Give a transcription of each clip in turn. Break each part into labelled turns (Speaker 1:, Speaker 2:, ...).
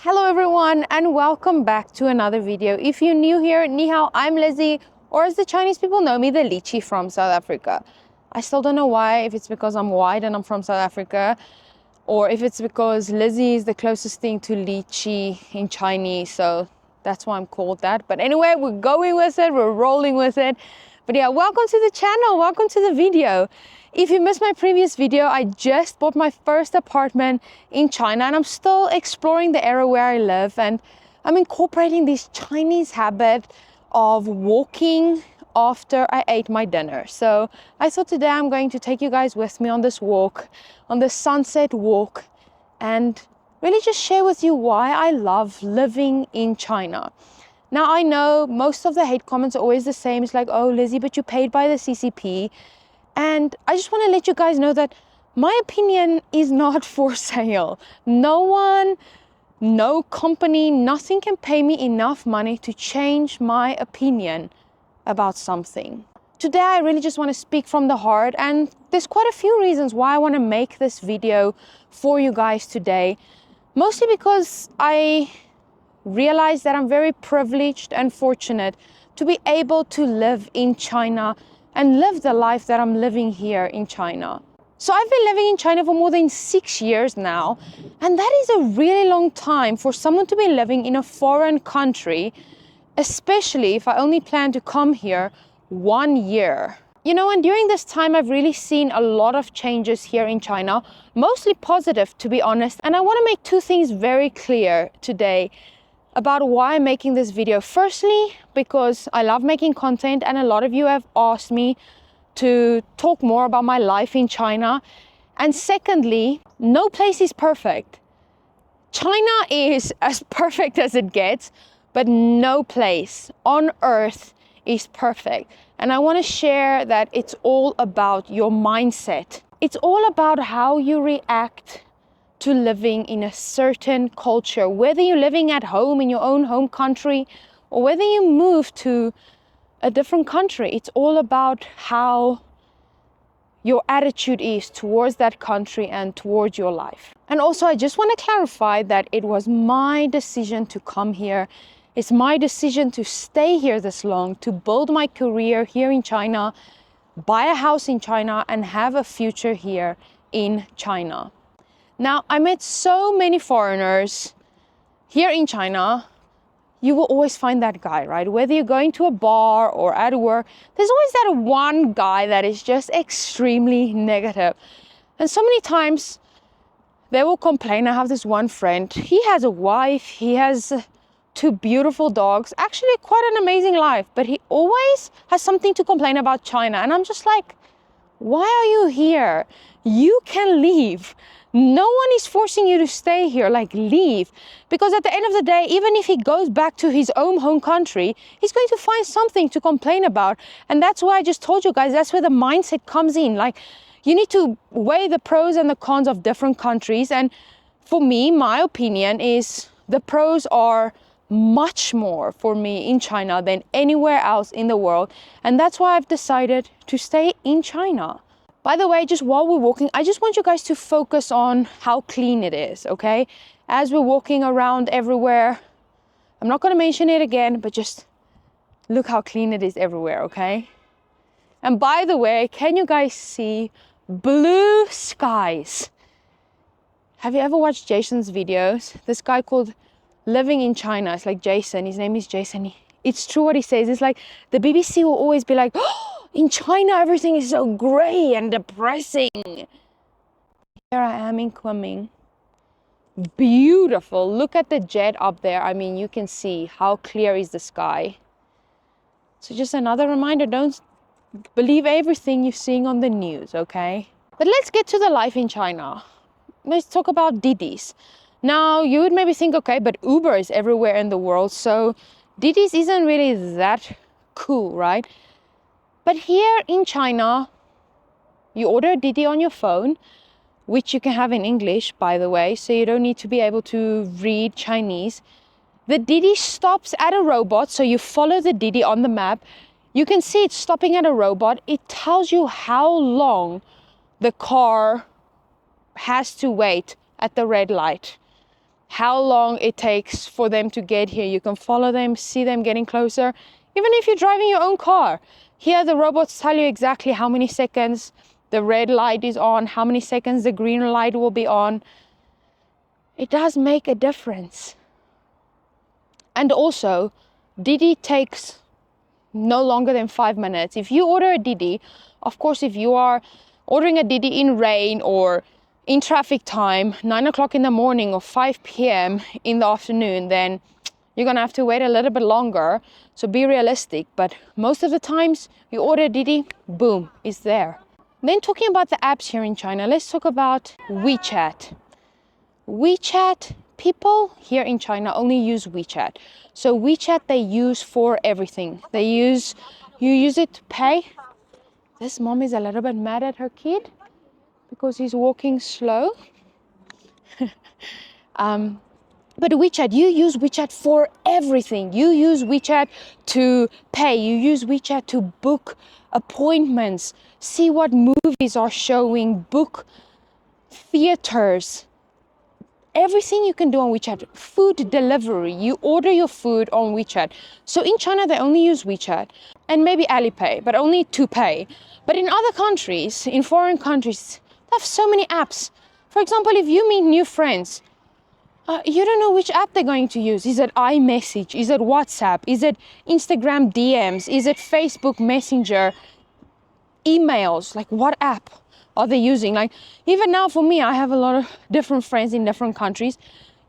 Speaker 1: Hello everyone and welcome back to another video. If you're new here, ni hao, I'm Lizzy, or as the Chinese people know me, the Lychee from South Africa. I still don't know why, if it's because I'm white and I'm from South Africa, or if it's because Lizzy is the closest thing to lychee in Chinese, so that's why I'm called that. But anyway, we're going with it, we're rolling with it. But yeah, welcome to the channel, welcome to the video. If you missed my previous video, I just bought my first apartment in China and I'm still exploring the area where I live, and I'm incorporating this Chinese habit of walking after I ate my dinner. So I thought today I'm going to take you guys with me on this walk, on the sunset walk, and really just share with you why I love living in China. Now I know most of the hate comments are always the same. It's like, oh Lizzy, but you paid by the CCP. And I just want to let you guys know that my opinion is not for sale. No one, no company, nothing can pay me enough money to change my opinion about something. Today I really just want to speak from the heart, and there's quite a few reasons why I want to make this video for you guys today. Mostly because I realize that I'm very privileged and fortunate to be able to live in China and live the life that I'm living here in China. So I've been living in China for more than 6 years now, and that is a really long time for someone to be living in a foreign country, especially if I only plan to come here 1 year. You know, and during this time I've really seen a lot of changes here in China, mostly positive to be honest, and I want to make two things very clear today about why I'm making this video. Firstly, because I love making content and a lot of you have asked me to talk more about my life in China. And secondly, no place is perfect. China is as perfect as it gets, but no place on earth is perfect. And I want to share that it's all about your mindset. It's all about how you react to living in a certain culture, whether you're living at home in your own home country or whether you move to a different country. It's all about how your attitude is towards that country and towards your life. And also I just want to clarify that it was my decision to come here. It's my decision to stay here this long, to build my career here in China, buy a house in China and have a future here in China. Now, I met so many foreigners here in China. You will always find that guy, right? Whether you're going to a bar or at work, there's always that one guy that is just extremely negative. And so many times they will complain. I have this one friend, he has a wife, he has 2 beautiful dogs, actually quite an amazing life, but he always has something to complain about China. And I'm just like, why are you here? You can leave. No one is forcing you to stay here, like leave. Because at the end of the day, even if he goes back to his own home country, he's going to find something to complain about. And that's why I just told you guys, that's where the mindset comes in. Like, you need to weigh the pros and the cons of different countries. And for me, my opinion is the pros are much more for me in China than anywhere else in the world. And that's why I've decided to stay in China. By the way, just while we're walking, I just want you guys to focus on how clean it is, okay? As we're walking around everywhere, I'm not going to mention it again, but just look how clean it is everywhere, okay? And by the way, can you guys see blue skies? Have you ever watched Jason's videos? This guy called Living in China, it's like Jason, his name is Jason. It's true what he says. It's like the BBC will always be like, oh, in China, everything is so grey and depressing. Here I am in Kunming. Beautiful. Look at the jet up there. I mean, you can see how clear is the sky. So just another reminder, don't believe everything you're seeing on the news, okay? But let's get to the life in China. Let's talk about Didis. Now, you would maybe think, okay, but Uber is everywhere in the world, so Didis isn't really that cool, right? But here in China, you order a Didi on your phone, which you can have in English, by the way, so you don't need to be able to read Chinese. The Didi stops at a robot, so you follow the Didi on the map. You can see it's stopping at a robot. It tells you how long the car has to wait at the red light. how long it takes for them to get here. You can follow them, see them getting closer. Even if you're driving your own car, here the robots tell you exactly how many seconds the red light is on, how many seconds the green light will be on. It does make a difference. And also, Didi takes no longer than 5 minutes. If you order a Didi, of course, if you are ordering a Didi in rain or in traffic time, 9 o'clock in the morning or 5 p.m. in the afternoon, then you're gonna have to wait a little bit longer. So be realistic. But most of the times you order a Didi, boom, it's there. Then talking about the apps here in China, let's talk about WeChat. WeChat, people here in China only use WeChat. So WeChat they use for everything. You use it to pay. This mom is a little bit mad at her kid because he's walking slow. But WeChat, you use WeChat for everything. You use WeChat to pay. You use WeChat to book appointments, see what movies are showing, book theaters. Everything you can do on WeChat. Food delivery, you order your food on WeChat. So in China, they only use WeChat and maybe Alipay, but only to pay. But in other countries, in foreign countries, they have so many apps. For example, if you meet new friends, you don't know which app they're going to use. Is it iMessage? Is it WhatsApp? Is it Instagram DMs? Is it Facebook Messenger? Emails? Like what app are they using? Like even now for me, I have a lot of different friends in different countries.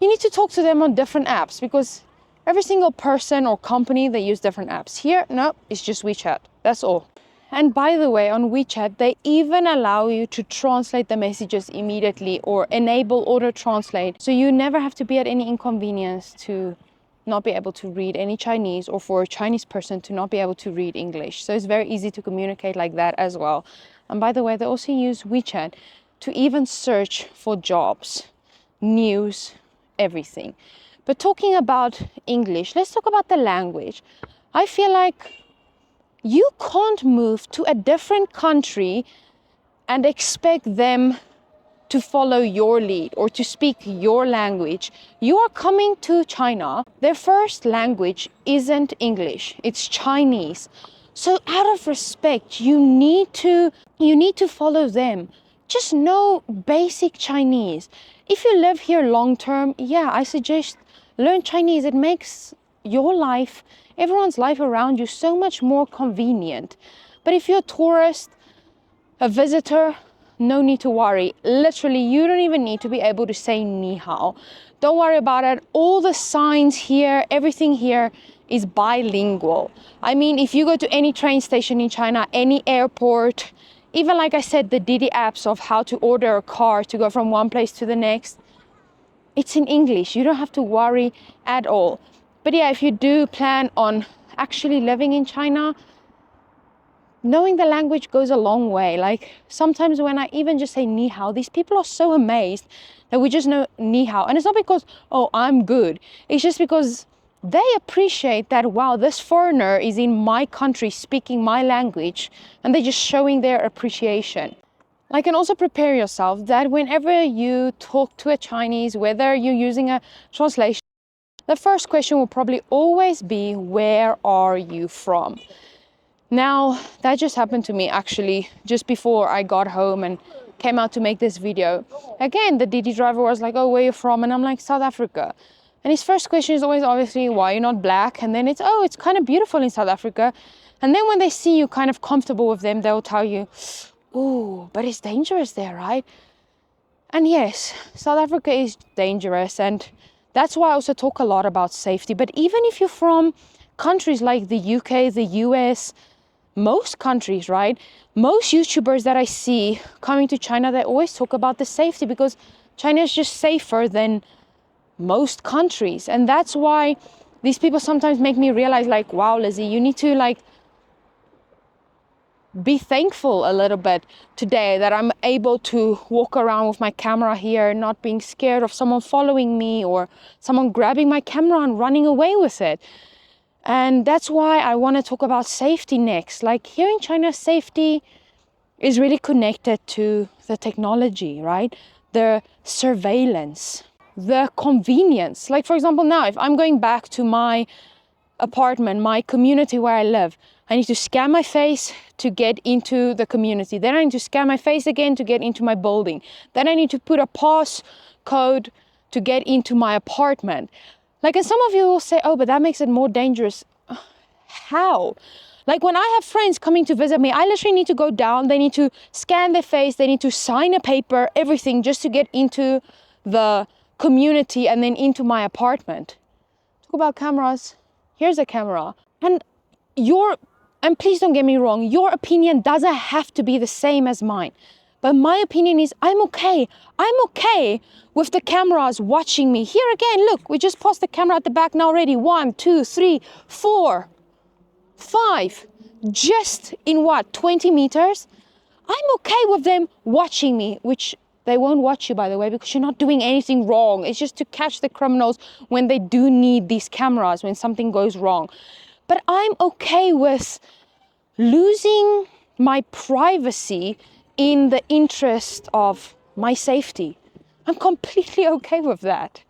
Speaker 1: You need to talk to them on different apps because every single person or company, they use different apps. Here, no, it's just WeChat. That's all. And by the way, on WeChat, they even allow you to translate the messages immediately or enable auto translate. So you never have to be at any inconvenience to not be able to read any Chinese or for a Chinese person to not be able to read English. So it's very easy to communicate like that as well. And by the way, they also use WeChat to even search for jobs, news, everything. But talking about English, let's talk about the language. I feel like you can't move to a different country and expect them to follow your lead or to speak your language. You are coming to China. Their first language isn't English, it's Chinese. So out of respect, you need to follow them. Just know basic Chinese. If you live here long term, yeah, I suggest learn Chinese. It makes your life, everyone's life around you so much more convenient. But if you're a tourist, a visitor, no need to worry. Literally, you don't even need to be able to say ni hao. Don't worry about it. All the signs here, everything here is bilingual. I mean, if you go to any train station in China, any airport, even like I said, the Didi apps of how to order a car to go from one place to the next, it's in English. You don't have to worry at all. But yeah, if you do plan on actually living in China, knowing the language goes a long way. Like sometimes when I even just say ni hao, these people are so amazed that we just know ni hao. And it's not because, oh, I'm good. It's just because they appreciate that, wow, this foreigner is in my country speaking my language, and they're just showing their appreciation. Like, and also prepare yourself that whenever you talk to a Chinese, whether you're using a translation, the first question will probably always be, where are you from? Now, that just happened to me actually just before I got home and came out to make this video. Again, the Didi driver was like, oh, where are you from? And I'm like, South Africa. And his first question is always obviously, why are you not black? And then it's, oh, it's kind of beautiful in South Africa. And then when they see you kind of comfortable with them, they'll tell you, oh, but it's dangerous there, right? And yes, South Africa is dangerous. And that's why I also talk a lot about safety. But even if you're from countries like the UK, the US, most countries, right? Most YouTubers that I see coming to China, they always talk about the safety because China is just safer than most countries. And that's why these people sometimes make me realize like, wow, Lizzy, you need to like be thankful a little bit today that I'm able to walk around with my camera here, not being scared of someone following me or someone grabbing my camera and running away with it. And that's why I want to talk about safety next. Like here in China, safety is really connected to the technology, right? The surveillance. the convenience. Like, for example, now if I'm going back to my apartment, my community where I live, I need to scan my face to get into the community. Then I need to scan my face again to get into my building. Then I need to put a pass code to get into my apartment. Like, and some of you will say, oh, but that makes it more dangerous. How? Like, when I have friends coming to visit me, I literally need to go down. They need to scan their face. They need to sign a paper, everything, just to get into the community and then into my apartment. Talk about cameras. Here's a camera. And please don't get me wrong, your opinion doesn't have to be the same as mine. But my opinion is I'm okay. I'm okay with the cameras watching me. Here again, look, we just passed the camera at the back now already. 1, 2, 3, 4, 5. Just in what, 20 meters? I'm okay with them watching me, which they won't watch you, by the way, because you're not doing anything wrong. It's just to catch the criminals when they do need these cameras, when something goes wrong. But I'm okay with losing my privacy in the interest of my safety. I'm completely okay with that.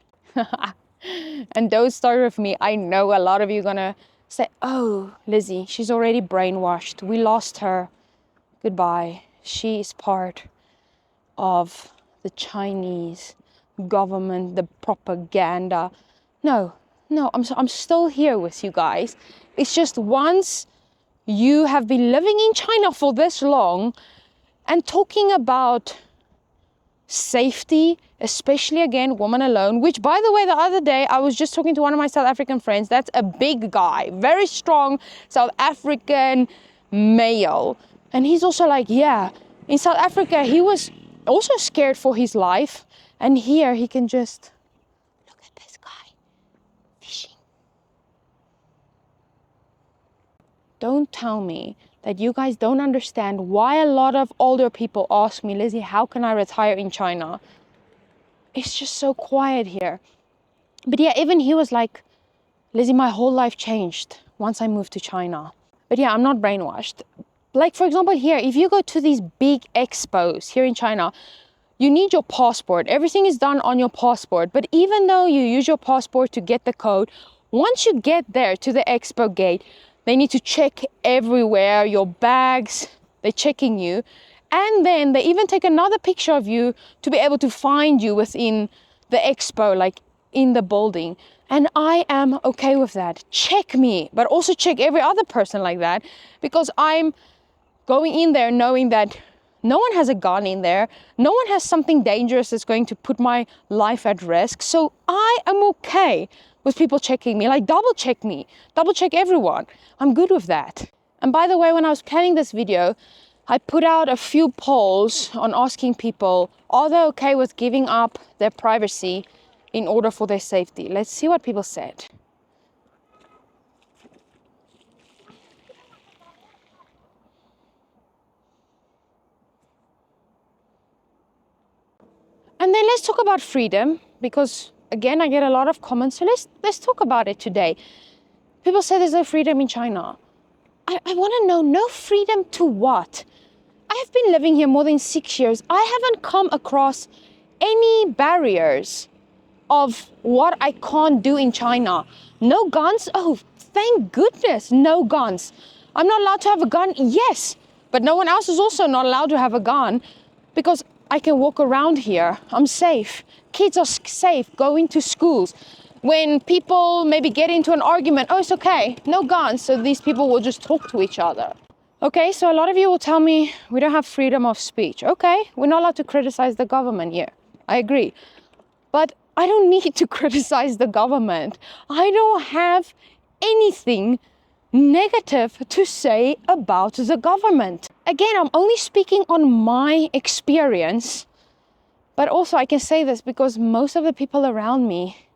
Speaker 1: And don't start with me. I know a lot of you are gonna say, oh, Lizzy, she's already brainwashed. We lost her. Goodbye. She is part of the Chinese government, the propaganda. No, I'm still here with you guys. It's just once you have been living in China for this long and talking about safety, especially again, woman alone, which by the way, the other day, I was just talking to one of my South African friends. That's a big guy, very strong South African male. And he's also like, yeah, in South Africa, he was also scared for his life. And here he can just, look at this guy, fishing. Don't tell me that you guys don't understand why a lot of older people ask me, Lizzy, how can I retire in China? It's just so quiet here. But yeah, even he was like, Lizzy, my whole life changed once I moved to China. But yeah, I'm not brainwashed. Like, for example, here, if you go to these big expos here in China, you need your passport. Everything is done on your passport. But even though you use your passport to get the code, once you get there to the expo gate, they need to check everywhere, your bags, they're checking you. And then they even take another picture of you to be able to find you within the expo, like in the building. And I am okay with that. Check me, but also check every other person like that, because I'm going in there knowing that no one has a gun in there. No one has something dangerous that's going to put my life at risk. So I am okay with people checking me, like double check me, double check everyone. I'm good with that. And by the way, when I was planning this video, I put out a few polls on asking people, are they okay with giving up their privacy in order for their safety? Let's see what people said. And then let's talk about freedom, because again, I get a lot of comments. So let's talk about it today. People say there's no freedom in China. I want to know, no freedom to what? I have been living here more than 6 years. I haven't come across any barriers of what I can't do in China. No guns? Oh, thank goodness, no guns. I'm not allowed to have a gun? Yes, but no one else is also not allowed to have a gun, because I can walk around here. I'm safe. Kids are safe going to schools. When people maybe get into an argument, oh, it's okay, no guns. So these people will just talk to each other. Okay, so a lot of you will tell me we don't have freedom of speech. Okay, we're not allowed to criticize the government here. I agree. But I don't need to criticize the government. I don't have anything negative to say about the government. Again, I'm only speaking on my experience, but also I can say this because most of the people around me,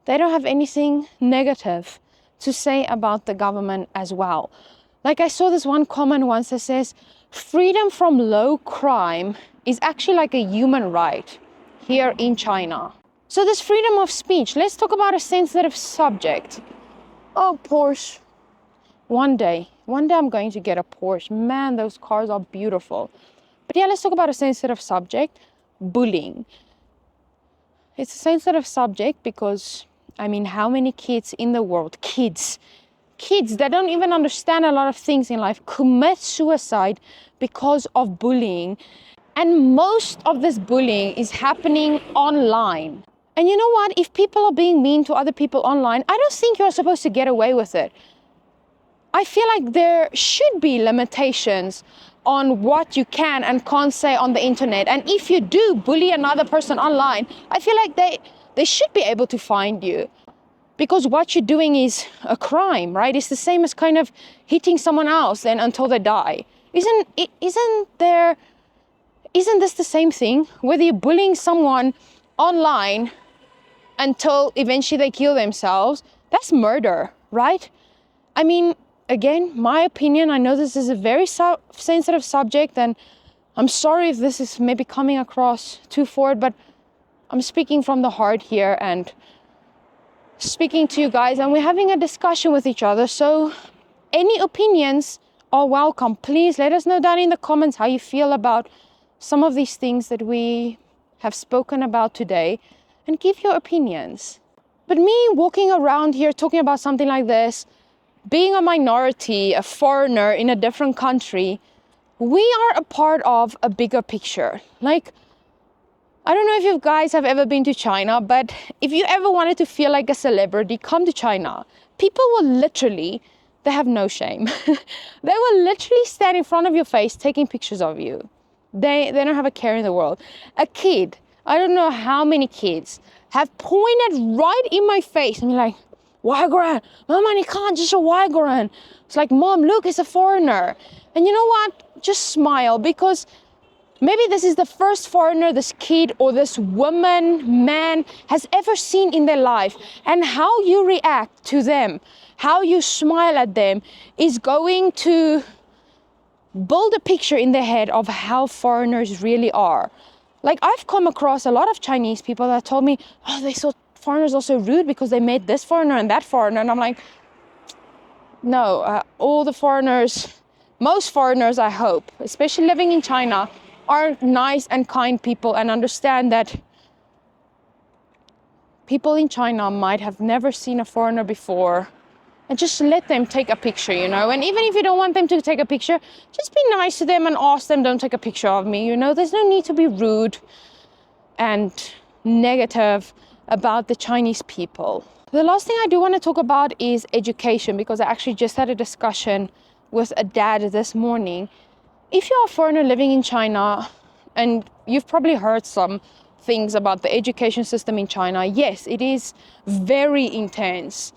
Speaker 1: they don't have anything negative to say about the government as well. Like, I saw this one comment once that says, freedom from low crime is actually like a human right here in China. So this freedom of speech, let's talk about a sensitive subject. Oh, Porsche. One day I'm going to get a Porsche. Man, those cars are beautiful. But yeah, let's talk about a sensitive subject, bullying. It's a sensitive subject because, I mean, how many kids in the world, kids that don't even understand a lot of things in life, commit suicide because of bullying. And most of this bullying is happening online. And you know what? If people are being mean to other people online, I don't think you're supposed to get away with it. I feel like there should be limitations on what you can and can't say on the internet. And if you do bully another person online, I feel like they should be able to find you, because what you're doing is a crime, right? It's the same as kind of hitting someone else and until they die. Isn't this the same thing? Whether you're bullying someone online until eventually they kill themselves, that's murder, right? I mean, again, my opinion, I know this is a very sensitive subject, and I'm sorry if this is maybe coming across too forward, but I'm speaking from the heart here and speaking to you guys, and we're having a discussion with each other. So any opinions are welcome. Please let us know down in the comments how you feel about some of these things that we have spoken about today, and give your opinions. But me walking around here talking about something like this, being a minority, a foreigner in a different country, we are a part of a bigger picture. Like, I don't know if you guys have ever been to China, but if you ever wanted to feel like a celebrity, come to China. People will literally, they have no shame. They will literally stand in front of your face taking pictures of you. They don't have a care in the world. A kid, I don't know how many kids, have pointed right in my face and be like, Wagran, Mama, you can't just a Wagran. It's like, Mom, look, it's a foreigner. And you know what? Just smile, because maybe this is the first foreigner this kid or this woman, man has ever seen in their life. And how you react to them, how you smile at them, is going to build a picture in their head of how foreigners really are. Like, I've come across a lot of Chinese people that told me, oh, they thought foreigners are so rude because they met this foreigner and that foreigner. And I'm like, no, all the foreigners, most foreigners, I hope, especially living in China, are nice and kind people and understand that people in China might have never seen a foreigner before, and just let them take a picture, you know. And even if you don't want them to take a picture, just be nice to them and ask them, don't take a picture of me, you know. There's no need to be rude and negative about the Chinese people. The last thing I do want to talk about is education, because I actually just had a discussion with a dad this morning. If you're a foreigner living in China, and you've probably heard some things about the education system in China, yes, it is very intense.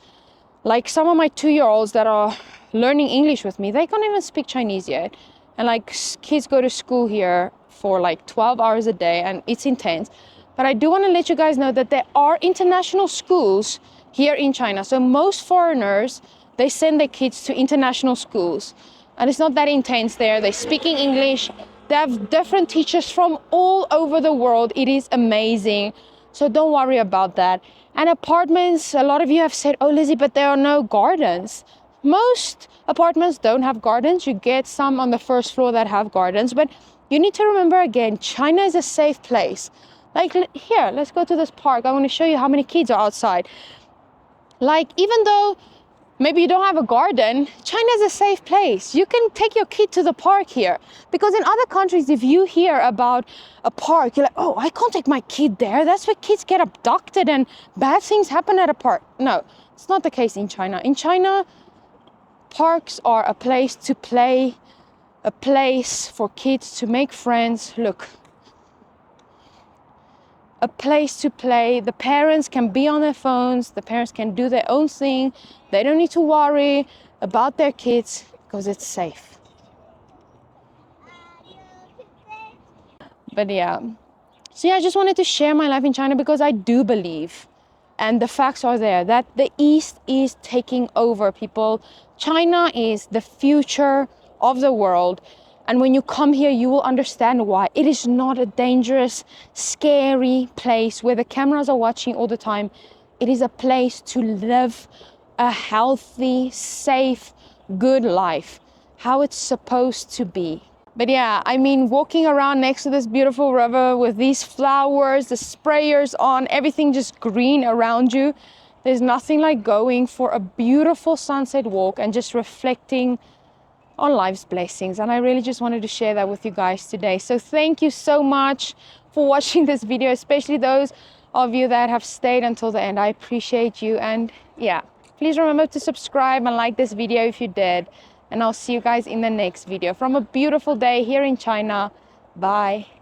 Speaker 1: Like, some of my 2-year-olds that are learning English with me, they can't even speak Chinese yet. And like, kids go to school here for like 12 hours a day, and it's intense. But I do want to let you guys know that there are international schools here in China. So most foreigners, they send their kids to international schools. And it's not that intense there. They're speaking English. They have different teachers from all over the world. It is amazing. So don't worry about that. And apartments, a lot of you have said, oh, Lizzy, but there are no gardens. Most apartments don't have gardens. You get some on the first floor that have gardens. But you need to remember again, China is a safe place. Like, here, let's go to this park. I want to show you how many kids are outside. Like, even though maybe you don't have a garden, China is a safe place. You can take your kid to the park here. Because in other countries, if you hear about a park, you're like, oh, I can't take my kid there. That's where kids get abducted and bad things happen at a park. No, it's not the case in China. In China, parks are a place to play, a place for kids to make friends. Look, a place to play. The parents can be on their phones. The parents can do their own thing. They don't need to worry about their kids because it's safe. But yeah. So yeah, I just wanted to share my life in China because I do believe, and the facts are there, that the East is taking over, people. China is the future of the world. And when you come here, you will understand why. It is not a dangerous, scary place where the cameras are watching all the time. It is a place to live a healthy, safe, good life, how it's supposed to be. But yeah, I mean, walking around next to this beautiful river with these flowers, the sprayers on, everything just green around you. There's nothing like going for a beautiful sunset walk and just reflecting on life's blessings. And I really just wanted to share that with you guys today. So thank you so much for watching this video, especially those of you that have stayed until the end. I appreciate you. And yeah, please remember to subscribe and like this video if you did. And I'll see you guys in the next video from a beautiful day here in China. Bye.